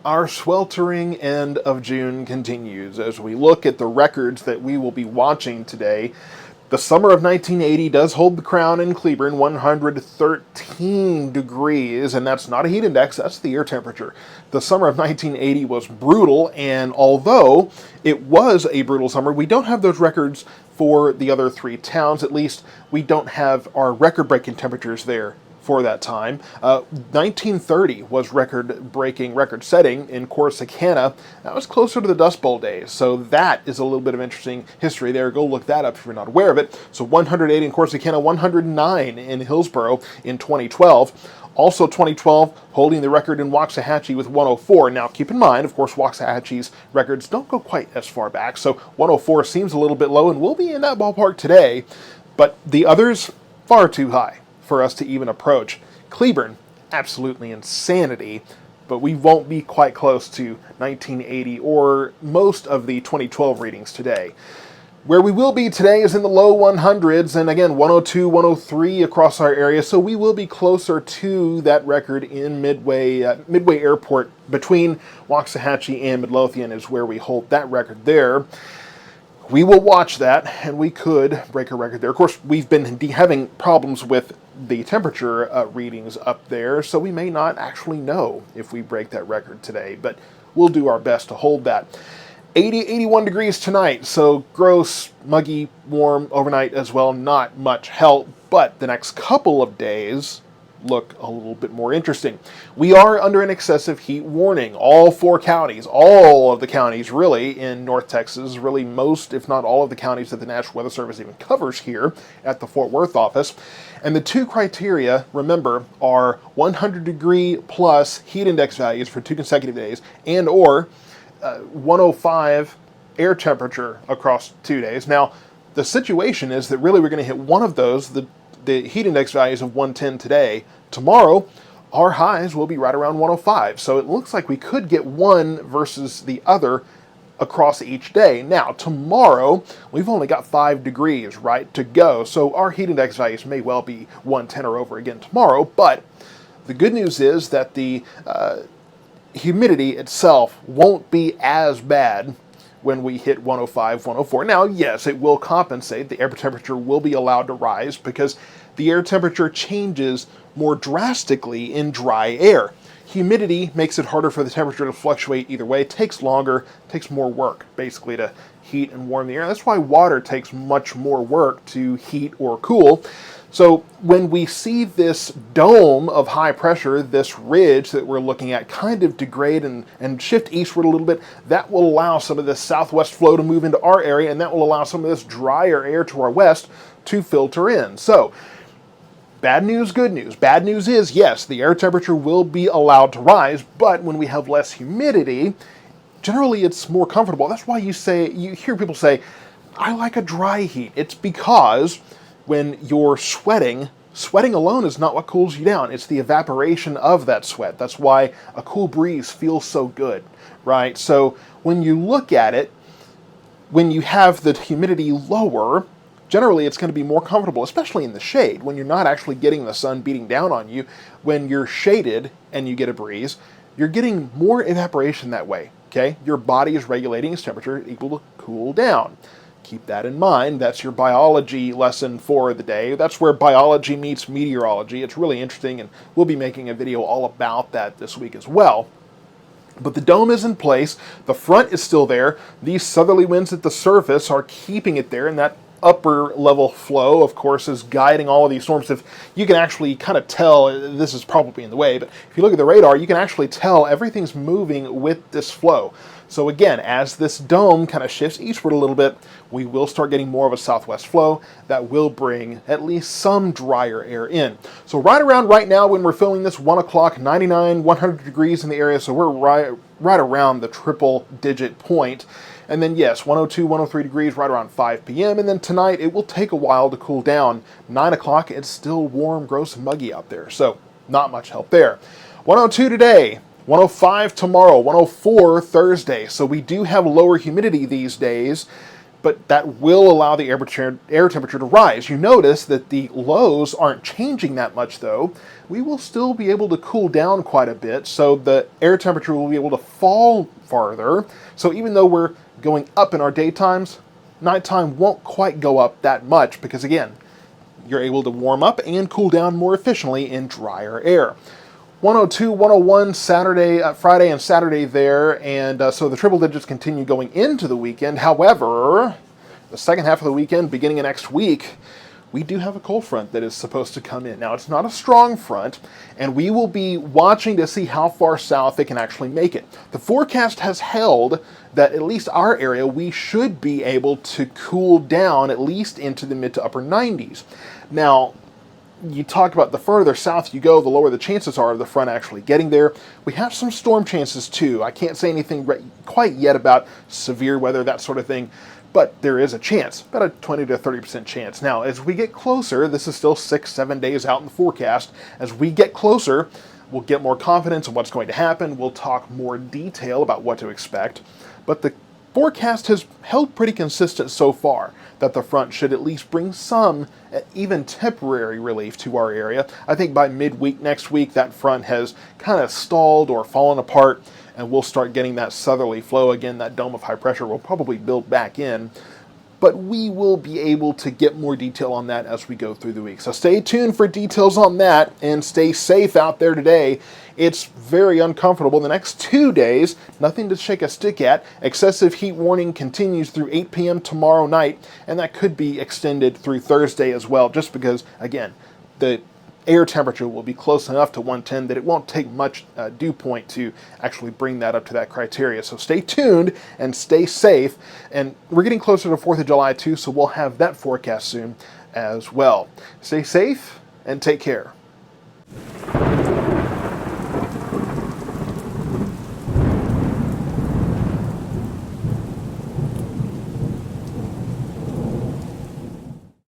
Our sweltering end of June continues as we look at the records that we will be watching today. The summer of 1980 does hold the crown in Cleburne, 113 degrees, and that's not a heat index, that's the air temperature. The summer of 1980 was brutal, and although it was a brutal summer, we don't have those records for the other three towns. At least we don't have our record-breaking temperatures there for that time. 1930 was record-setting in Corsicana. That was closer to the Dust Bowl days, so that is a little bit of interesting history there. Go look that up if you're not aware of it. So 108 in Corsicana, 109 in Hillsboro in 2012. Also 2012, holding the record in Waxahachie with 104. Now keep in mind, of course, Waxahachie's records don't go quite as far back, so 104 seems a little bit low, and we'll be in that ballpark today, but the others, far too high for us to even approach. Cleburne, absolutely insanity, but we won't be quite close to 1980 or most of the 2012 readings today. Where we will be today is in the low 100s, and again, 102, 103 across our area, so we will be closer to that record in Midway Airport. Between Waxahachie and Midlothian is where we hold that record there. We will watch that, and we could break a record there. Of course, we've been having problems with the temperature readings up there, so we may not actually know if we break that record today, but we'll do our best to hold that. 80, 81 degrees tonight, so gross, muggy, warm overnight as well. Not much help, but the next couple of days look a little bit more interesting. We are under an excessive heat warning. All four counties, all of the counties really in North Texas, really most, if not all of the counties that the National Weather Service even covers here at the Fort Worth office. And the two criteria, remember, are 100 degree plus heat index values for 2 consecutive days and or 105 air temperature across 2 days. Now, the situation is that really we're going to hit one of those, the heat index values of 110 today. Tomorrow, our highs will be right around 105. So it looks like we could get one versus the other across each day. Now, tomorrow, we've only got 5 degrees, right, to go. So our heat index values may well be 110 or over again tomorrow. But the good news is that the humidity itself won't be as bad when we hit 105, 104. Now, yes, it will compensate. The air temperature will be allowed to rise because the air temperature changes more drastically in dry air. Humidity makes it harder for the temperature to fluctuate either way. It takes longer, takes more work, basically, to heat and warm the air. That's why water takes much more work to heat or cool. So when we see this dome of high pressure, this ridge that we're looking at kind of degrade and shift eastward a little bit, that will allow some of this southwest flow to move into our area, and that will allow some of this drier air to our west to filter in. So bad news, good news. Bad news is, yes, the air temperature will be allowed to rise, but when we have less humidity, generally it's more comfortable. That's why you hear people say, I like a dry heat. It's because when you're sweating alone is not what cools you down. It's the evaporation of that sweat. That's why a cool breeze feels so good, right? So when you look at it, when you have the humidity lower, generally it's going to be more comfortable, especially in the shade, when you're not actually getting the sun beating down on you. When you're shaded and you get a breeze, you're getting more evaporation that way, okay? Your body is regulating its temperature equal to cool down. Keep that in mind. That's your biology lesson for the day. That's where biology meets meteorology. It's really interesting, and we'll be making a video all about that this week as well. But the dome is in place. The front is still there. These southerly winds at the surface are keeping it there, and that upper level flow, of course, is guiding all of these storms. If you can actually kind of tell, this is probably in the way, but if you look at the radar, you can actually tell everything's moving with this flow. So again, as this dome kind of shifts eastward a little bit, we will start getting more of a southwest flow that will bring at least some drier air in. So right around right now when we're filming this, 1 o'clock, 99, 100 degrees in the area, so we're right around the triple digit point. And then yes, 102, 103 degrees right around 5 p.m. And then tonight, it will take a while to cool down. 9 o'clock, it's still warm, gross, and muggy out there. So not much help there. 102 today, 105 tomorrow, 104 Thursday. So we do have lower humidity these days. but that will allow the air temperature to rise. You notice that the lows aren't changing that much though. We will still be able to cool down quite a bit, so the air temperature will be able to fall farther. So even though we're going up in our daytimes, nighttime won't quite go up that much because again, you're able to warm up and cool down more efficiently in drier air. 102, 101 Friday and Saturday there, and so the triple digits continue going into the weekend. However, the second half of the weekend, beginning of next week, we do have a cold front that is supposed to come in. Now, it's not a strong front, and we will be watching to see how far south it can actually make it. The forecast has held that at least our area, we should be able to cool down at least into the mid to upper 90s. Now, you talk about the further south you go, the lower the chances are of the front actually getting there. We have some storm chances too. I can't say anything quite yet about severe weather, that sort of thing, but there is a chance, about a 20 to 30% chance. Now, as we get closer, this is still 6-7 days out in the forecast, as we get closer, we'll get more confidence in what's going to happen. We'll talk more detail about what to expect, but the forecast has held pretty consistent so far that the front should at least bring some, even temporary relief to our area. I think by midweek next week, that front has kind of stalled or fallen apart, and we'll start getting that southerly flow again. That dome of high pressure will probably build back in, but we will be able to get more detail on that as we go through the week. So stay tuned for details on that, and stay safe out there today. It's very uncomfortable the next 2 days, nothing to shake a stick at. Excessive heat warning continues through 8 p.m. tomorrow night, and that could be extended through Thursday as well, just because, again, the air temperature will be close enough to 110 that it won't take much dew point to actually bring that up to that criteria. So stay tuned and stay safe. And we're getting closer to 4th of July too, so we'll have that forecast soon as well. Stay safe and take care.